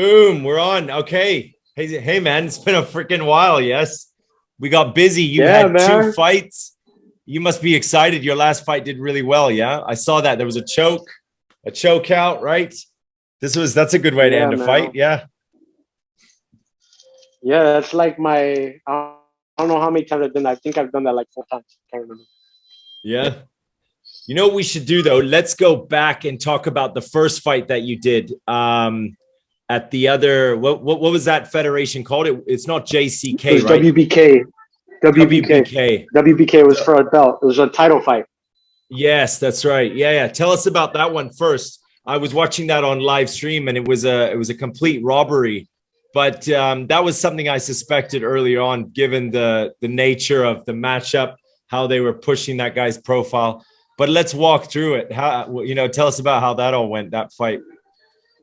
Boom, we're on. Okay. Hey, man, it's been a freaking while. Yes. We got busy. You Yeah, had two man. fights. You must be excited. Your last fight did really well. Yeah. I saw that. There was a choke out, right? That's a good way to Yeah, end a fight. man. Yeah. Yeah, that's like I don't know how many times I've done that. I think I've done that like 4 times. Can't remember. Yeah. You know what we should do though? Let's go back and talk about the first fight that you did. At the other what was that federation called? It's not It JCK, was right? WBK. WBK. WBK. WBK was for a belt. It was a title fight. Yes, that's right. Yeah, yeah. Tell us about that one first. I was watching that on live stream, and it was a complete robbery. But that was something I suspected earlier on, given the nature of the matchup, how they were pushing that guy's profile. But let's walk through it. Tell us about how that all went, that fight.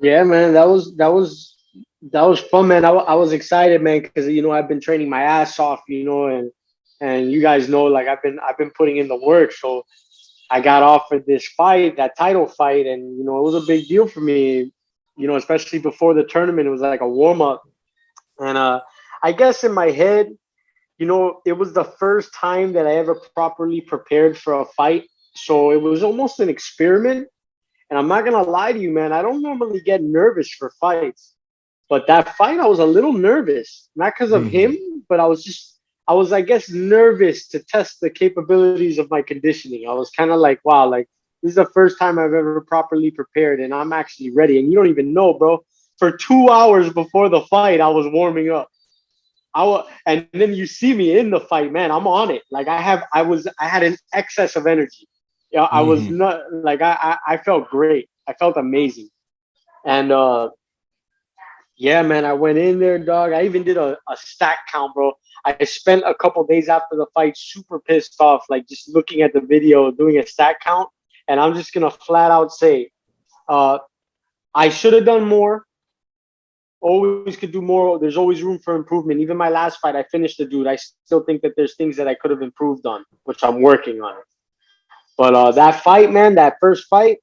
Yeah, man. That was fun, man. I was excited, man, because I've been training my ass off, and you guys know, like I've been putting in the work. So I got offered this fight, that title fight, and it was a big deal for me. Especially before the tournament, it was like a warm up, and I guess in my head, it was the first time that I ever properly prepared for a fight. So it was almost an experiment. And I'm not gonna lie to you, man. I don't normally get nervous for fights, but that fight, I was a little nervous, not because of Mm-hmm. him, but I was, I guess, nervous to test the capabilities of my conditioning. I was kind of like, wow, like this is the first time I've ever properly prepared, and I'm actually ready. And you don't even know, bro. For 2 hours before the fight, I was warming up. And then you see me in the fight, man. I'm on it. Like I had an excess of energy. Yeah, I was Mm-hmm. not like I felt great. I felt amazing. And yeah, man, I went in there, dog. I even did a stat count, bro. I spent a couple days after the fight super pissed off, like just looking at the video, doing a stat count. And I'm just gonna flat out say, uh, I should have done more. Always could do more. There's always room for improvement. Even my last fight, I finished the dude. I still think that there's things that I could have improved on, which I'm working on. But that fight, man, that first fight,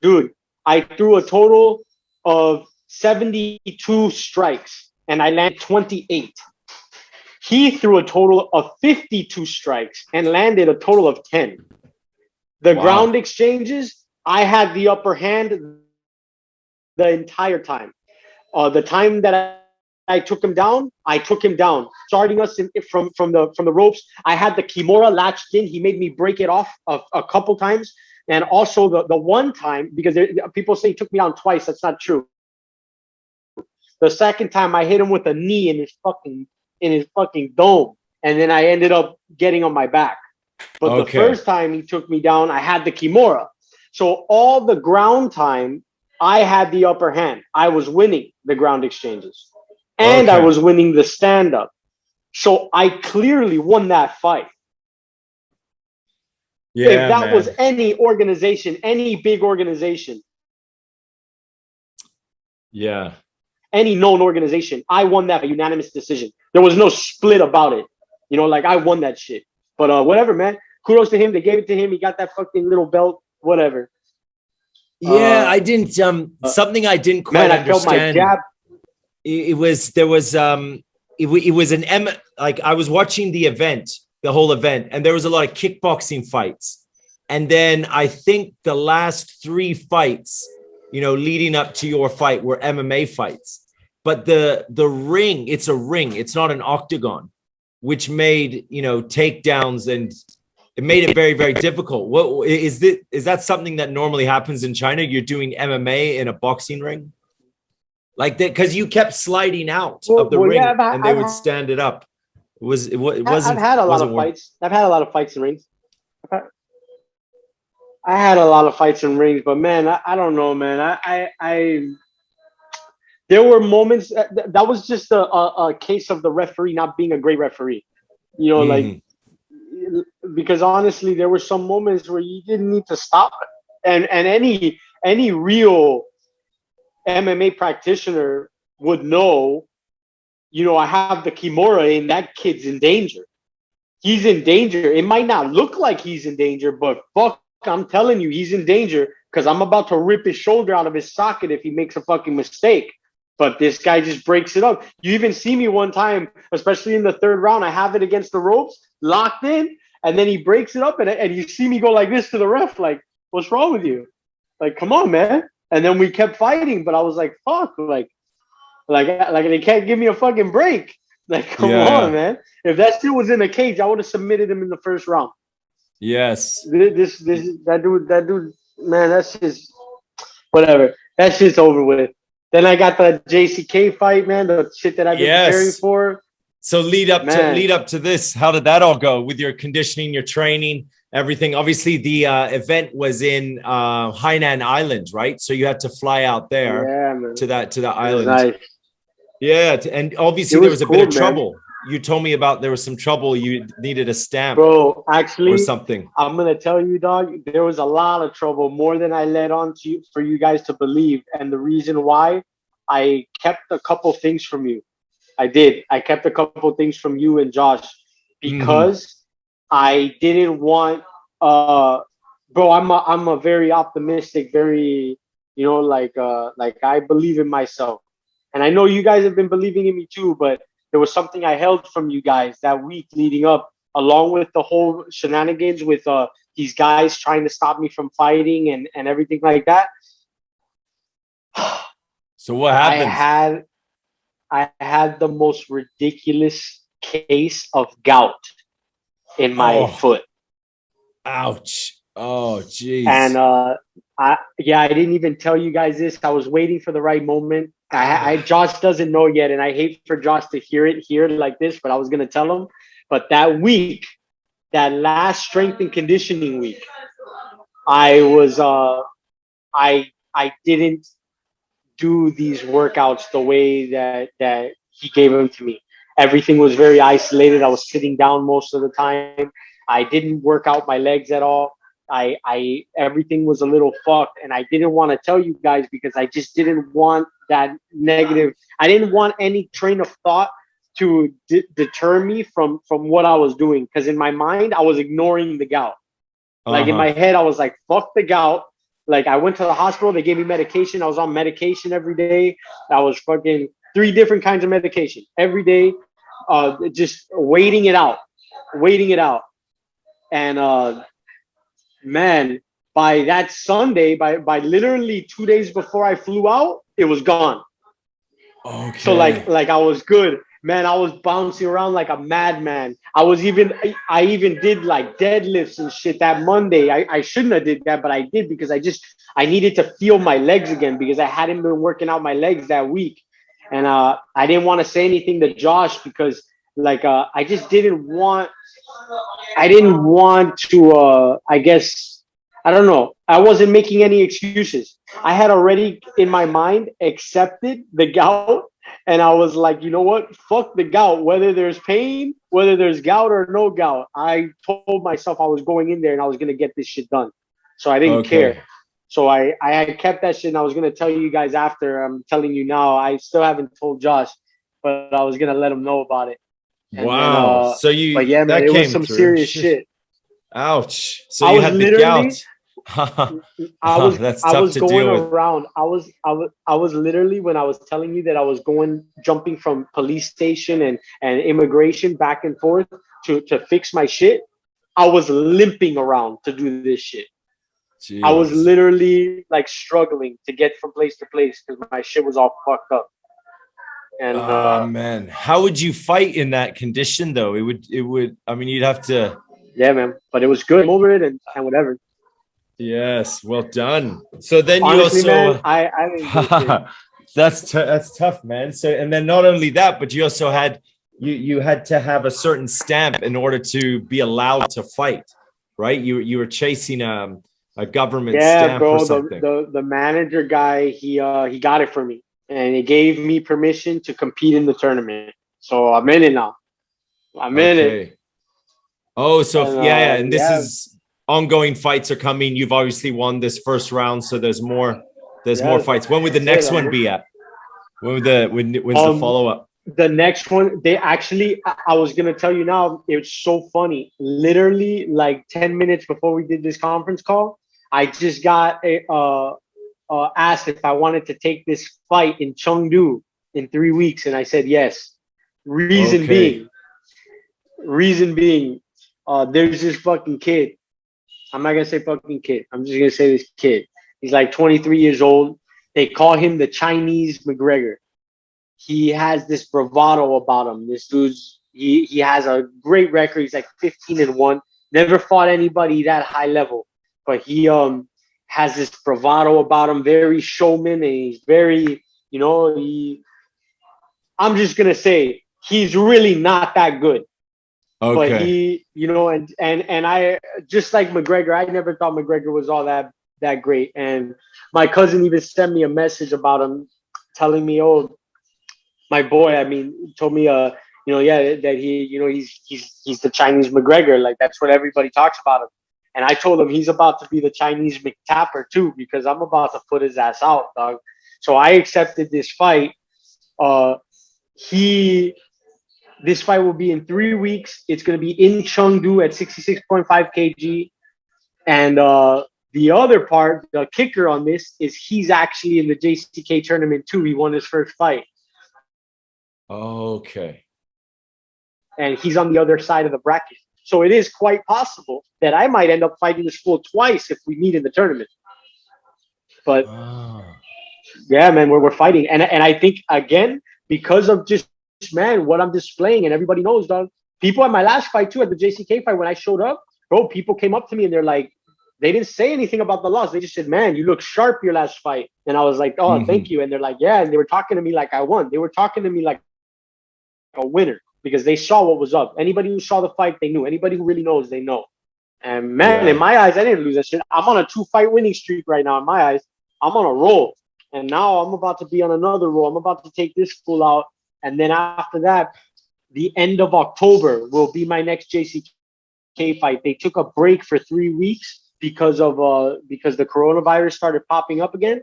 dude, I threw a total of 72 strikes and I landed 28. He threw a total of 52 strikes and landed a total of 10. The ground Wow. exchanges, I had the upper hand the entire time. The time that I took him down, I took him down, starting us from the ropes. I had the Kimura latched in. He made me break it off a couple times, and also the one time because people say he took me down twice. That's not true. The second time I hit him with a knee in his fucking dome, and then I ended up getting on my back. But the Okay. first time he took me down, I had the Kimura. So all the ground time, I had the upper hand. I was winning the ground exchanges. And I Okay. was winning the stand up. So I clearly won that fight. If Yeah, that was man. any organization, any big organization, Yeah. any known organization, I won that unanimous decision. There was no split about it. Like I won that shit. But whatever, man. Kudos to him. They gave it to him. He got that fucking little belt. Whatever. Yeah, Uh, I didn't something I didn't man, quite I felt my understand. jab. It was there was it was an M like I was watching the whole event, and there was a lot of kickboxing fights. And then I think the last three fights, leading up to your fight were MMA fights. But the ring, it's a ring, it's not an octagon, which made, takedowns, and it made it very, very difficult. What is that something that normally happens in China? You're doing MMA in a boxing ring? Like that, because you kept sliding out of the Yeah, ring and they would stand it up. It I've wasn't had a lot wasn't of worth. fights. I've had a lot of fights in rings. I had a lot of fights in rings, but man, I don't know, man. There were moments that was just a case of the referee not being a great referee. Like Mm-hmm. because honestly, there were some moments where you didn't need to stop it. And any real MMA practitioner would know. I have the Kimura in that kid's in danger. He's in danger. It might not look like he's in danger, but fuck, I'm telling you, he's in danger because I'm about to rip his shoulder out of his socket if he makes a fucking mistake. But this guy just breaks it up. You even see me one time, especially in the third round, I have it against the ropes, locked in, and then he breaks it up, and you see me go like this to the ref, like, what's wrong with you? Like, come on, man. And then we kept fighting, but I was like, fuck, like they can't give me a fucking break. Like, come on, man. If that shit was in a cage, I would have submitted him in the first round. Yes. That dude, man, that's just whatever. That shit's over with. Then I got the JCK fight, man, the shit that I've been preparing for. So lead up to this. How did that all go with your conditioning, your training, everything? Obviously, the event was in Hainan Island, right? So you had to fly out there to that island. Nice. Yeah, and obviously there was a bit of trouble. You told me about there was some trouble. You needed a stamp, bro. Actually, or something. I'm gonna tell you, dog. There was a lot of trouble, more than I let on to you, for you guys to believe. And the reason why, I kept a couple things from you. I did. I kept a couple things from you and Josh because I didn't want. Bro, I'm a very optimistic, very, like I believe in myself, and I know you guys have been believing in me too, but there was something I held from you guys that week leading up, along with the whole shenanigans with these guys trying to stop me from fighting and everything like that. So what happened? I had the most ridiculous case of gout in my foot. Ouch. Oh, jeez. And I didn't even tell you guys this. I was waiting for the right moment. Josh doesn't know yet, and I hate for Josh to hear it here like this, but I was gonna tell him. But that week, that last strength and conditioning week, I was I didn't do these workouts the way that he gave them to me. Everything was very isolated. I was sitting down most of the time. I didn't work out my legs at all. Everything was a little fucked, and I didn't want to tell you guys because I just didn't want that negative. I didn't want any train of thought to deter me from what I was doing, because in my mind I was ignoring the gout. Like in my head I was like, fuck the gout. Like I went to the hospital, they gave me medication. I was on medication every day. I was fucking 3 different kinds of medication every day, just waiting it out. And man, by that Sunday, by literally 2 days before I flew out, it was gone. Okay. So like I was good, man. I was bouncing around like a madman. I even did like deadlifts and shit that Monday. I shouldn't have did that, but I did because I needed to feel my legs again, because I hadn't been working out my legs that week. And I didn't want to say anything to Josh because I just didn't want to, I guess, I don't know. I wasn't making any excuses. I had already in my mind accepted the gout. And I was like, you know what? Fuck the gout. Whether there's pain, whether there's gout or no gout, I told myself I was going in there and I was going to get this shit done. So I didn't care. So I had kept that shit, and I was going to tell you guys after. I'm telling you now. I still haven't told Josh, but I was going to let him know about it. And wow. Then, but yeah, man, it was some serious shit. Ouch. So you had the gout. I was going around. I was literally, when I was telling you that I was jumping from police station and immigration back and forth to fix my shit, I was limping around to do this shit. Jeez. I was literally like struggling to get from place to place because my shit was all fucked up. And man, how would you fight in that condition though? It would, I mean, you'd have to. Yeah, man, but it was good. I'm over it and whatever. Yes, well done. So then honestly, you also, man, I that's tough, man. So, and then not only that, but you also had you had to have a certain stamp in order to be allowed to fight, right? You were chasing a government stamp, bro, or something. The manager guy, he got it for me, and he gave me permission to compete in the tournament. So I'm in it now. I'm in it. Oh, so and this is ongoing fights are coming. You've obviously won this first round, so there's more fights. When would the next one be at? When's the follow-up? The next one, they actually, I was gonna tell you now, it's so funny. Literally like 10 minutes before we did this conference call, I just got asked if I wanted to take this fight in Chengdu in 3 weeks? And I said yes. Reason Okay. being, reason being, there's this fucking kid. I'm not gonna say fucking kid. I'm just gonna say this kid. He's like 23 years old. They call him the Chinese McGregor. He has this bravado about him. This dude's he has a great record. He's like 15-1. Never fought anybody that high level, but he has this bravado about him. Very showman, and he's very, you know, he. I'm just gonna say he's really not that good. But Okay. he, you know, and I, just like McGregor, I never thought McGregor was all that great. And my cousin even sent me a message about him, telling me, "Oh, my boy," I mean, told me, you know, yeah, that he, you know, he's the Chinese McGregor, like that's what everybody talks about him. And I told him he's about to be the Chinese McTapper too, because I'm about to put his ass out, dog. So I accepted this fight. Uh, he This fight will be in 3 weeks. It's going to be in Chengdu at 66.5 kg. And the other part, the kicker on this, is he's actually in the JCK tournament too. He won his first fight. Okay. And he's on the other side of the bracket. So it is quite possible that I might end up fighting this fool twice if we meet in the tournament. But Ah. yeah, man, we're fighting. And I think, again, because of just, man, what I'm displaying, and everybody knows, dog. People at my last fight too, at the JCK fight, when I showed up, bro, people came up to me and they're like, they didn't say anything about the loss. They just said, "Man, you look sharp your last fight." And I was like, "Oh, Mm-hmm. thank you." And they're like, "Yeah." And they were talking to me like I won. They were talking to me like a winner because they saw what was up. Anybody who saw the fight, they knew. Anybody who really knows, they know. And man, in Yeah. my eyes, I didn't lose that shit. I'm on a 2-fight winning streak right now. In my eyes, I'm on a roll. And now I'm about to be on another roll. I'm about to take this fool out. And then after that, the end of October will be my next JCK fight. They took a break for 3 weeks because the coronavirus started popping up again.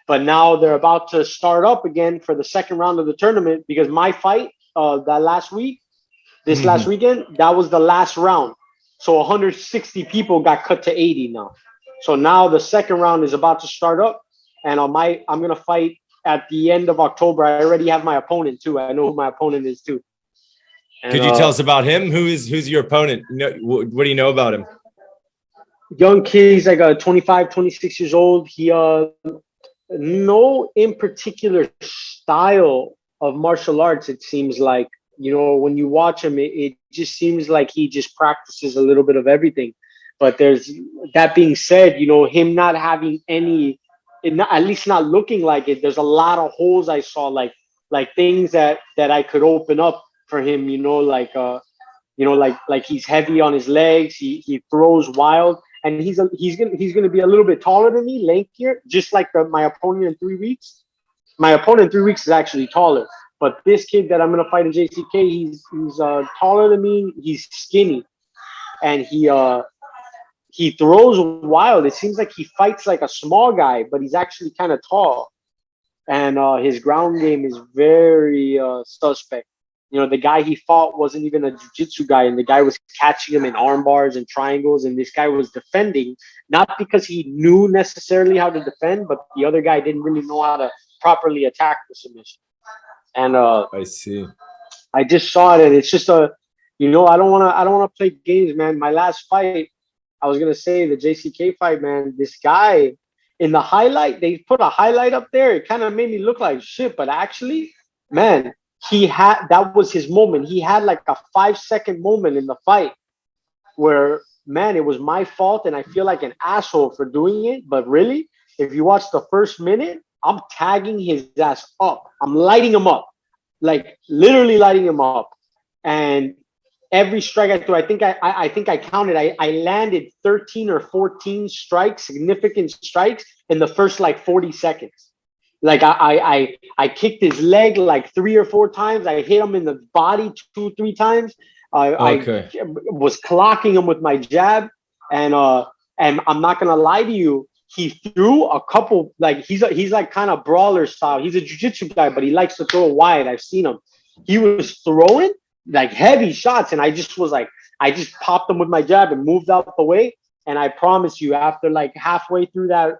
But now they're about to start up again for the second round of the tournament because my fight this last Mm-hmm. weekend, that was the last round. So 160 people got cut to 80 now. So now the second round is about to start up, and I'm gonna fight at the end of October. I already have my opponent too. I know who my opponent is too. And Could you tell us about him? Who's your opponent? What do you know about him? young kid, he's like a 25, 26 years old. He no in particular style of martial arts. It seems like, you know, when you watch him, it just seems like he just practices a little bit of everything. But there's that being said, you know, him not having any, at least not looking like it. There's a lot of holes I saw, like things that I could open up for him. You know, like he's heavy on his legs. He throws wild, and he's gonna be a little bit taller than me, lankier, just like my opponent in 3 weeks. My opponent in 3 weeks is actually taller, but this kid that I'm gonna fight in JCK, he's taller than me. He's skinny, and he throws wild. It seems like he fights like a small guy, but he's actually kind of tall, and his ground game is very suspect. You know, the guy he fought wasn't even a jiu-jitsu guy, and the guy was catching him in arm bars and triangles, and this guy was defending, not because he knew necessarily how to defend, but the other guy didn't really know how to properly attack the submission. And I see. I just saw it, and it's just I don't wanna play games, man. My last fight, I was gonna say the JCK fight, man. This guy in the highlight, they put a highlight up there. It kind of made me look like shit, but actually, man, that was his moment. He had like a 5-second moment in the fight where, man, it was my fault, and I feel like an asshole for doing it. But really, if you watch the first minute, I'm tagging his ass up. I'm lighting him up, like literally lighting him up. And every strike I threw, I think I counted. I landed 13 or 14 strikes, significant strikes in the first like 40 seconds. Like I kicked his leg like 3 or 4 times. I hit him in the body 2, 3 times. I Okay. was clocking him with my jab, and I'm not gonna lie to you. He threw a couple, like he's like kind of brawler style. He's a jiu-jitsu guy, but he likes to throw wide. I've seen him. He was throwing like heavy shots, and I just popped him with my jab and moved out the way. And I promise you, after like halfway through that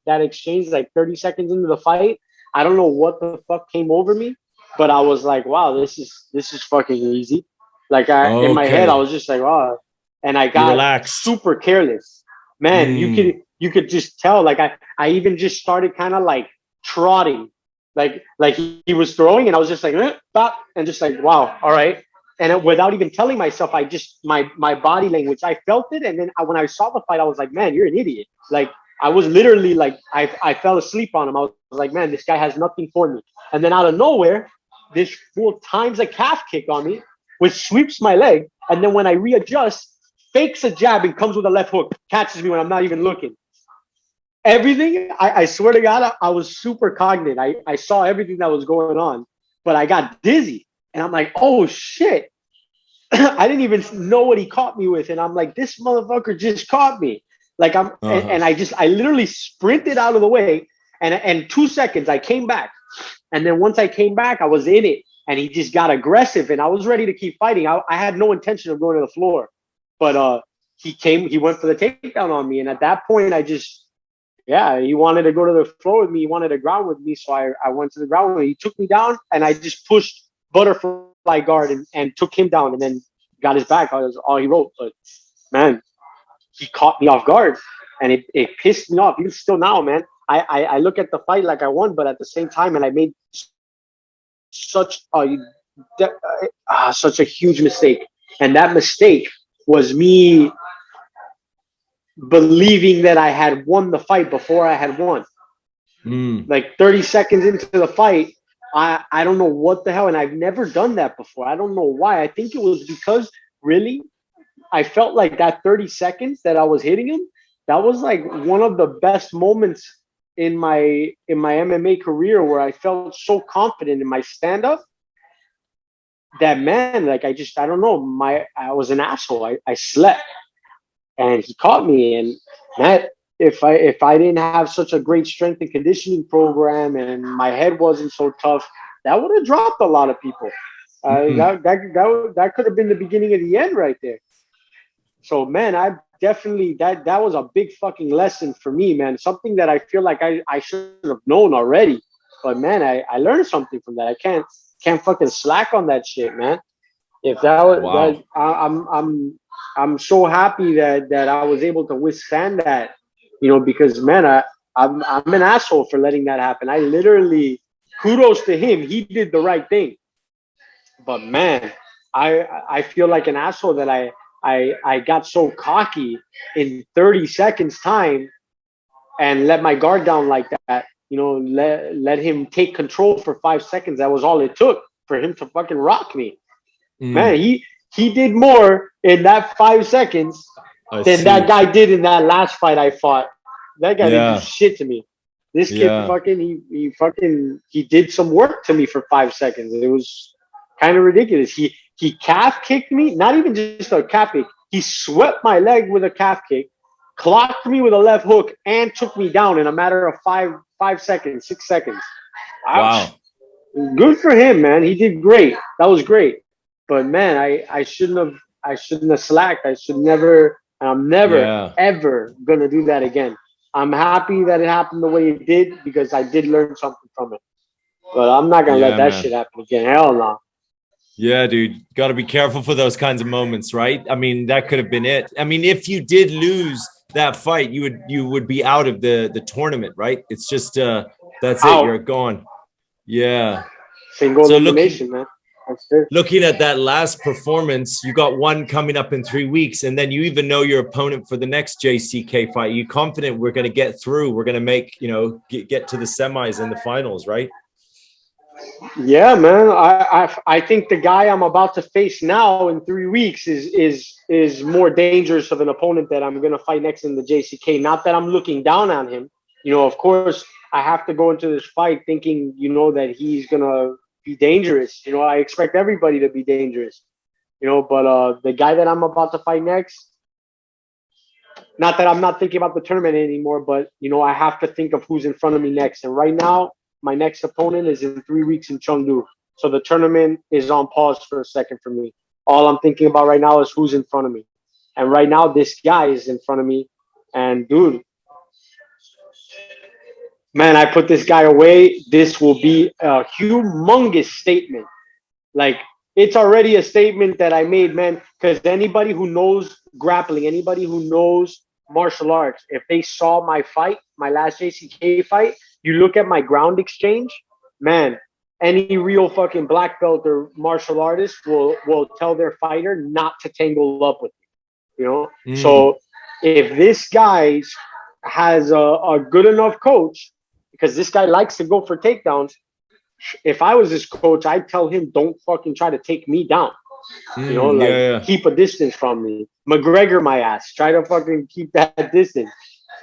exchange, like 30 seconds into the fight, I don't know what the fuck came over me, but I was like, wow, this is fucking easy. Like in my head, I Okay. was just like, wow, and I You got relaxed. super careless. Man, Mm. you could just tell. Like I even just started kind of like trotting, like he was throwing, and I was just like, bop, and just like, wow, all right. And without even telling myself, I just my body language, I felt it, and then when I saw the fight, I was like, man, you're an idiot. Like I was literally like, I fell asleep on him. I was like, man, this guy has nothing for me. And then out of nowhere, this fool times a calf kick on me, which sweeps my leg. And then when I readjust, fakes a jab and comes with a left hook, catches me when I'm not even looking. Everything, I swear to God, I was super cognate. I saw everything that was going on, but I got dizzy. And I'm like, oh shit. I didn't even know what he caught me with. And I'm like, this motherfucker just caught me. Like Uh-huh. and I literally sprinted out of the way. And 2 seconds, I came back. And then once I came back, I was in it. And he just got aggressive. And I was ready to keep fighting. I had no intention of going to the floor. But he went for the takedown on me. And at that point, yeah, he wanted to go to the floor with me. He wanted to ground with me. So I went to the ground with him. He took me down and I just pushed butterfly guard and took him down and then got his back. That was all he wrote. But man, he caught me off guard and it pissed me off. Even still now, man, I look at the fight like I won, but at the same time, and I made such a such a huge mistake. And that mistake was me believing that I had won the fight before I had won. Mm. Like 30 seconds into the fight, I don't know what the hell, and I've never done that before. I don't know why. I think it was because really I felt like that 30 seconds that I was hitting him, that was like one of the best moments in my MMA career where I felt so confident in my stand up that man, like I don't know, I was an asshole. I slept and he caught me. And that if I didn't have such a great strength and conditioning program and my head wasn't so tough, that would have dropped a lot of people. Mm. That could have been the beginning of the end right there. So man, I definitely that was a big fucking lesson for me, man. Something that I feel like I should have known already. But man, I learned something from that. I can't fucking slack on that shit, man. If that was that, Wow. I'm so happy that I was able to withstand that, because man, I'm an asshole for letting that happen. I literally, kudos to him. He did the right thing. But man, I feel like an asshole that I got so cocky in 30 seconds time and let my guard down like that. Let him take control for 5 seconds. That was all it took for him to fucking rock me. Man, Mm. he did more in that 5 seconds I than that see. guy did in that last fight I fought. That guy didn't do Yeah. shit to me. This kid Yeah. he did some work to me for 5 seconds. It was kind of ridiculous. He calf kicked me, not even just a calf kick. He swept my leg with a calf kick, clocked me with a left hook, and took me down in a matter of 5 seconds, 6 seconds. Ouch. Wow. Good for him, man. He did great. That was great. But man, I shouldn't have slacked. I should never, and I'm never Yeah. ever gonna do that again. I'm happy that it happened the way it did because I did learn something from it. But I'm not gonna let Yeah, that man. shit happen again. Hell no. Yeah, dude. Got to be careful for those kinds of moments, right? I mean, that could have been it. I mean, if you did lose that fight, you would be out of the tournament, right? It's just that's it. You're Out. gone. Yeah. Single So looking elimination, man. That's it. looking at that last performance, you got one coming up in 3 weeks, and then you even know your opponent for the next JCK fight. Are you confident we're going to get through? We're going to make, get to the semis and the finals, right? Yeah, man. I think the guy I'm about to face now in 3 weeks is more dangerous of an opponent that I'm gonna fight next in the JCK. Not that I'm looking down on him. Of course, I have to go into this fight thinking, that he's gonna be dangerous. I expect everybody to be dangerous. But the guy that I'm about to fight next, not that I'm not thinking about the tournament anymore, but I have to think of who's in front of me next. And right now, my next opponent is in 3 weeks in Chengdu. So the tournament is on pause for a second for me. All I'm thinking about right now is who's in front of me. And right now, this guy is in front of me. And dude, man, I put this guy away. This will be a humongous statement. Like, it's already a statement that I made, man. Because anybody who knows grappling, anybody who knows martial arts, if they saw my fight, my last JCK fight, you look at my ground exchange, man. Any real fucking black belt or martial artist will tell their fighter not to tangle up with me, you know. Mm. So if this guy has a good enough coach, because this guy likes to go for takedowns, if I was his coach, I'd tell him, don't fucking try to take me down. You know, Yeah, like, yeah. keep a distance from me. McGregor, my ass, try to fucking keep that distance.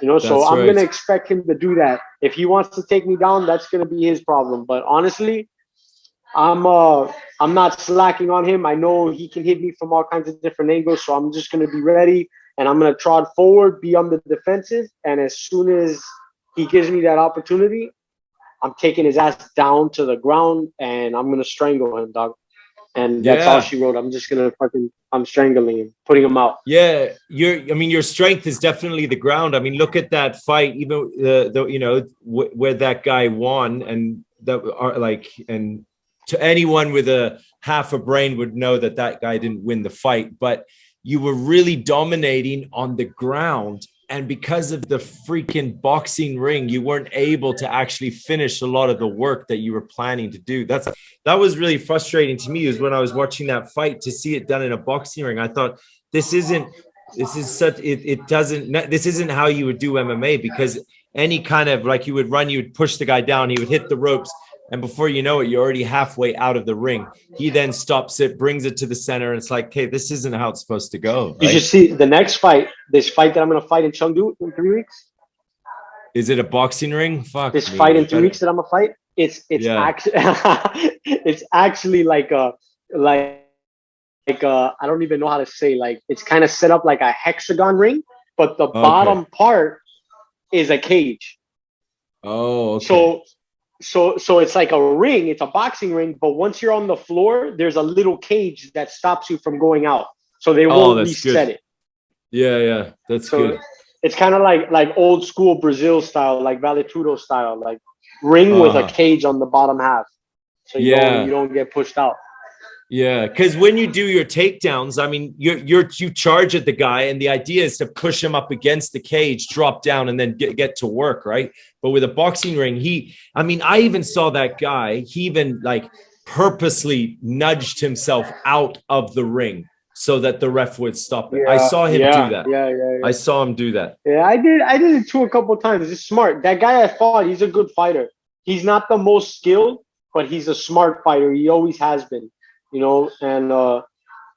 You know, so That's I'm right. gonna expect him to do that. If he wants to take me down, that's gonna be his problem. But honestly, I'm not slacking on him. I know he can hit me from all kinds of different angles, so I'm just gonna be ready and I'm gonna trot forward, be on the defensive, and as soon as he gives me that opportunity, I'm taking his ass down to the ground and I'm gonna strangle him, dog. And that's all Yeah. she wrote. I'm just gonna fucking, I'm strangling him, putting him out. Yeah, I mean, your strength is definitely the ground. I mean, look at that fight, even you know, where that guy won, and that are like, and to anyone with a half a brain would know that that guy didn't win the fight, but you were really dominating on the ground. And because of the freaking boxing ring, you weren't able to actually finish a lot of the work that you were planning to do. That was really frustrating to me, is when I was watching that fight, to see it done in a boxing ring. I thought, this isn't this is such it doesn't this isn't how you would do MMA, because any kind of, like, you would run, you would push the guy down, he would hit the ropes, and before you know it, you're already halfway out of the ring. He then stops it, brings it to the center, and it's like, okay, this isn't how it's supposed to go, You should right? see the next fight, this fight that I'm gonna fight in Chengdu in 3 weeks. Is it a boxing ring? Fuck This me. fight in You three better. weeks that I'm gonna fight, it's Yeah. actually it's actually like I don't even know how to say, like, it's kind of set up like a hexagon ring, but the Okay. bottom part is a cage. Oh, okay. So so it's like a ring, it's a boxing ring, but once you're on the floor, there's a little cage that stops you from going out. So they Oh, won't that's reset good. it. Yeah, yeah, that's So good. it's kind of like old school Brazil style, like Valetudo style, like ring with a Uh-huh. cage on the bottom half. So you Yeah. don't get pushed out. Yeah, because when you do your takedowns, I mean, you charge at the guy, and the idea is to push him up against the cage, drop down, and then get to work, right? But with a boxing ring, I mean, I even saw that guy. He even, like, purposely nudged himself out of the ring so that the ref would stop it. I Yeah, saw him do yeah, that. yeah, yeah, I yeah. saw him do that. Yeah, I did it too a couple of times. It's smart. That guy I fought, he's a good fighter. He's not the most skilled, but he's a smart fighter. He always has been, you know. And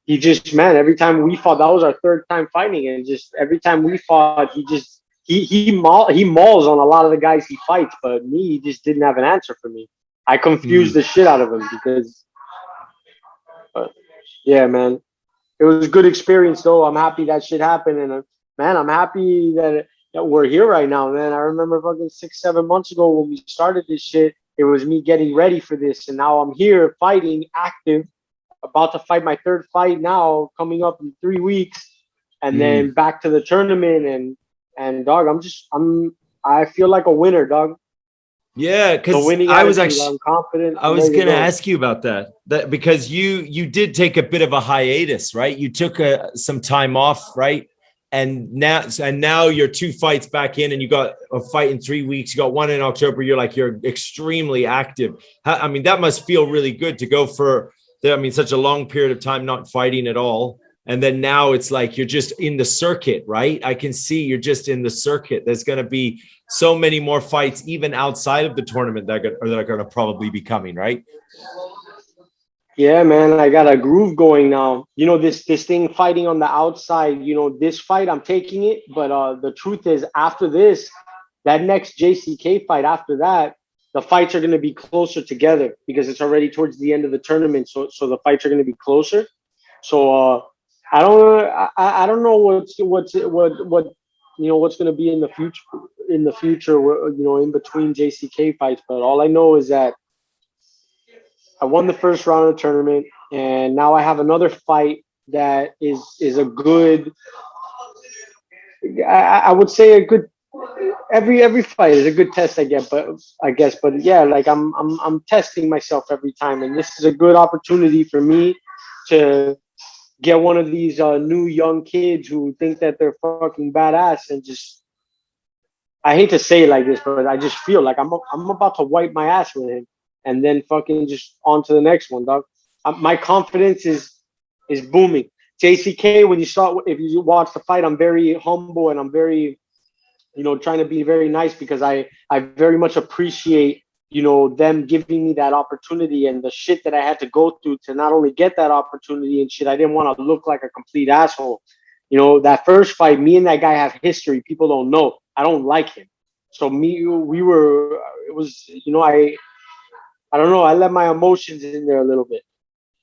he just, man, every time we fought, that was our third time fighting, and just every time we fought, he mauls on a lot of the guys he fights, but me, he just didn't have an answer for me. I confused Mm. the shit out of him because, uh, yeah, man, it was a good experience though. I'm happy that shit happened, and man, I'm happy that we're here right now, man. I remember fucking 6, 7 months ago when we started this shit. It was me getting ready for this, and now I'm here fighting, active, about to fight my third fight now, coming up in 3 weeks, and then Mm. back to the tournament, and dog, I feel like a winner, dog. Yeah, The because winning attitude. I'm confident. I I'm was ready to going to go. ask you about that because you did take a bit of a hiatus, right? You took some time off, right? And now you're 2 fights back in, and you got a fight in 3 weeks. You got one in October. You're extremely active. I mean, that must feel really good to go for, I mean, such a long period of time not fighting at all. And then now it's like you're just in the circuit, right? I can see you're just in the circuit. There's going to be so many more fights, even outside of the tournament, that are going to probably be coming, right? Yeah, man, I got a groove going now. You know, this thing fighting on the outside, you know, this fight I'm taking it, but the truth is after this, that next JCK fight after that, the fights are going to be closer together because it's already towards the end of the tournament, so the fights are going to be closer. So I don't know what what's going to be in the future, you know, in between JCK fights, but all I know is that I won the first round of the tournament, and now I have another fight that is a good. I would say a good every fight is a good test, I guess. But yeah, like I'm testing myself every time, and this is a good opportunity for me to get one of these new young kids who think that they're fucking badass and just. I hate to say it like this, but I just feel like I'm about to wipe my ass with him, and then fucking just on to the next one, dog. My confidence is booming. JCK, when you saw if you watch the fight, I'm very humble and I'm very trying to be very nice because I very much appreciate them giving me that opportunity and the shit that I had to go through to not only get that opportunity and shit. I didn't want to look like a complete asshole. That first fight, me and that guy have history. People don't know. I don't like him. So we were. It was I don't know. I let my emotions in there a little bit.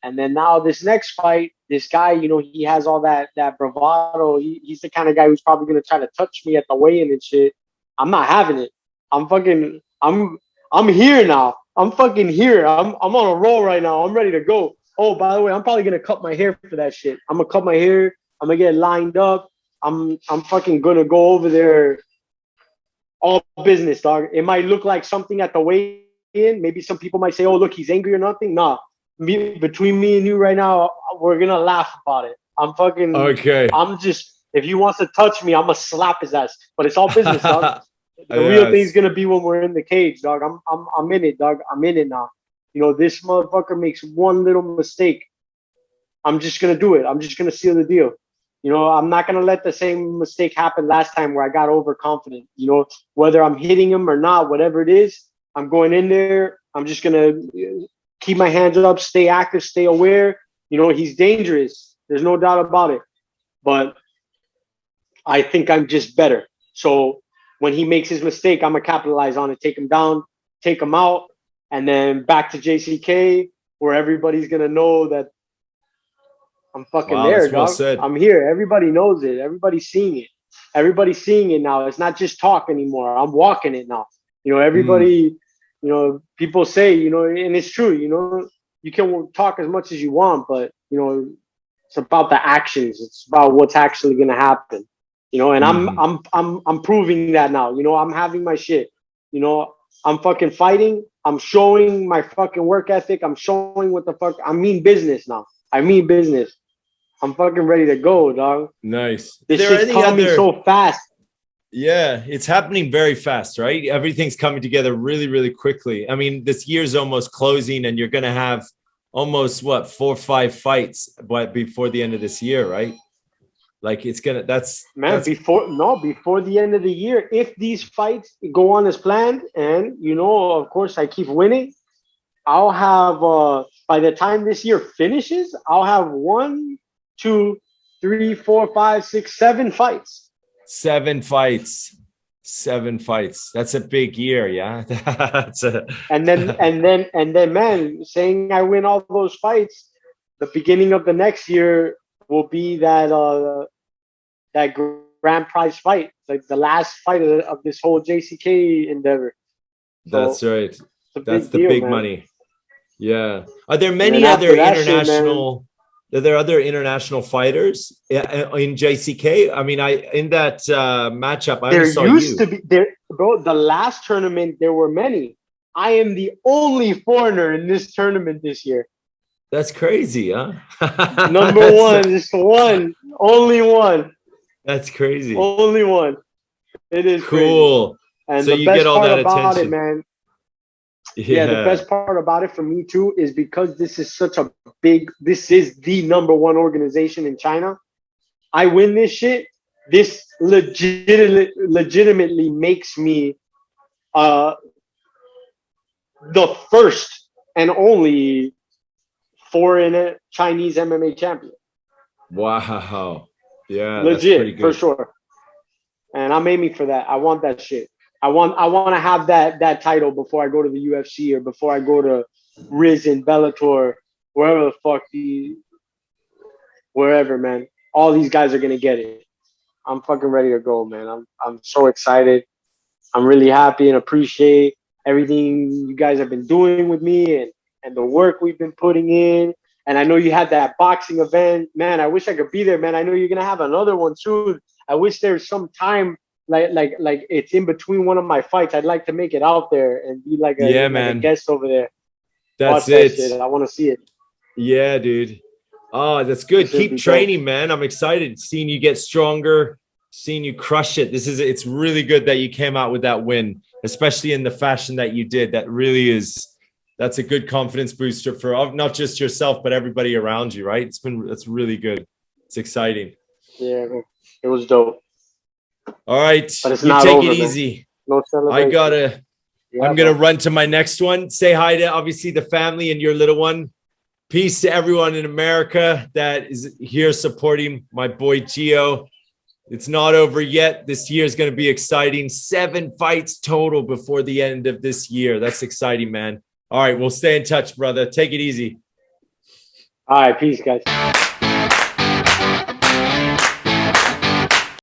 And then now this next fight, this guy, he has all that bravado. He's the kind of guy who's probably gonna try to touch me at the weigh-in and shit. I'm not having it. I'm here now. I'm fucking here. I'm on a roll right now. I'm ready to go. Oh, by the way, I'm probably gonna cut my hair for that shit. I'm gonna cut my hair. I'm gonna get lined up. I'm fucking gonna go over there. All business, dog. It might look like something at the weigh-in. Maybe some people might say, "Oh, look, he's angry or nothing." Nah, between me and you right now, we're gonna laugh about it. Okay. I'm just, if he wants to touch me, I'm gonna slap his ass. But it's all business, dog. The real thing's Yes. gonna be when we're in the cage, dog. I'm in it, dog. I'm in it now. This motherfucker makes one little mistake. I'm just gonna do it. I'm just gonna seal the deal. I'm not gonna let the same mistake happen last time where I got overconfident. Whether I'm hitting him or not, whatever it is, I'm going in there. I'm just gonna keep my hands up, stay active, stay aware. He's dangerous. There's no doubt about it. But I think I'm just better. So when he makes his mistake, I'm gonna capitalize on it, take him down, take him out, and then back to JCK, where everybody's gonna know that I'm fucking Wow, there, that's well dog. said. I'm here. Everybody knows it. Everybody's seeing it. Everybody's seeing it now. It's not just talk anymore. I'm walking it now. Mm. Everybody, people say, and it's true, you can talk as much as you want, but it's about the actions. It's about what's actually gonna happen. And Hmm. I'm proving that now. I'm having my shit. I'm fucking fighting. I'm showing my fucking work ethic. I'm showing what the fuck I mean business now. I mean business. I'm fucking ready to go, dog. Nice. Are This there shit's any coming other? so fast. Yeah, it's happening very fast, right? Everything's coming together really, really quickly. I mean, this year's almost closing, and you're going to have almost what 4 or 5 fights, but before the end of this year, right? Like it's gonna. Man, That's before the end of the year, if these fights go on as planned, and of course, I keep winning, I'll have by the time this year finishes, I'll have 1, 2, 3, 4, 5, 6, 7 fights. 7 fights. 7 fights. That's a big year, yeah. That's a. And then, man, saying I win all those fights, the beginning of the next year will be that grand prize fight, like the last fight of this whole JCK endeavor. That's So right. it's a That's big the deal, big man. money. Yeah. Are there And then many other after that shit, man, international? Are there other international fighters in JCK? I mean, I in that matchup, I only there saw used you. to be there, bro. The last tournament, there were many. I am the only foreigner in this tournament this year. That's crazy, huh? Number one, just one, only one, That's crazy. only one. It is crazy. Cool. And So the you get best all part that about it, attention. man, yeah, the Yeah, best part about it for me too is because this is the number one organization in China. I win this shit. This legitimately makes me uh, the first and only foreign Chinese MMA champion. wow. Yeah, that's pretty Legit, for good. sure. And I'm aiming for that. I want that shit. I want to have that title before I go to the UFC or before I go to Rizin, Bellator, wherever the fuck wherever, man. All these guys are gonna get it. I'm fucking ready to go, man. I'm so excited. I'm really happy and appreciate everything you guys have been doing with me and the work we've been putting in. And I know you had that boxing event, man. I wish I could be there, man. I know you're gonna have another one soon. I wish there's some time like it's in between one of my fights. I'd like to make it out there and be like a guest over there. That's Watch that shit. I want to see it. Yeah, dude. Oh, that's good. Keep training, man. I'm excited seeing you get stronger, seeing you crush it. It's really good that you came out with that win, especially in the fashion that you did. That's a good confidence booster for not just yourself, but everybody around you, right? That's really good. It's exciting. Yeah, it was dope. All right. But it's you not take over, it easy. Man. No celebration. I'm going to run to my next one. Say hi to obviously the family and your little one. Peace to everyone in America that is here supporting my boy Gio. It's not over yet. This year is going to be exciting. 7 fights total before the end of this year. That's exciting, man. All right, we'll stay in touch, brother. Take it easy. All right, peace, guys.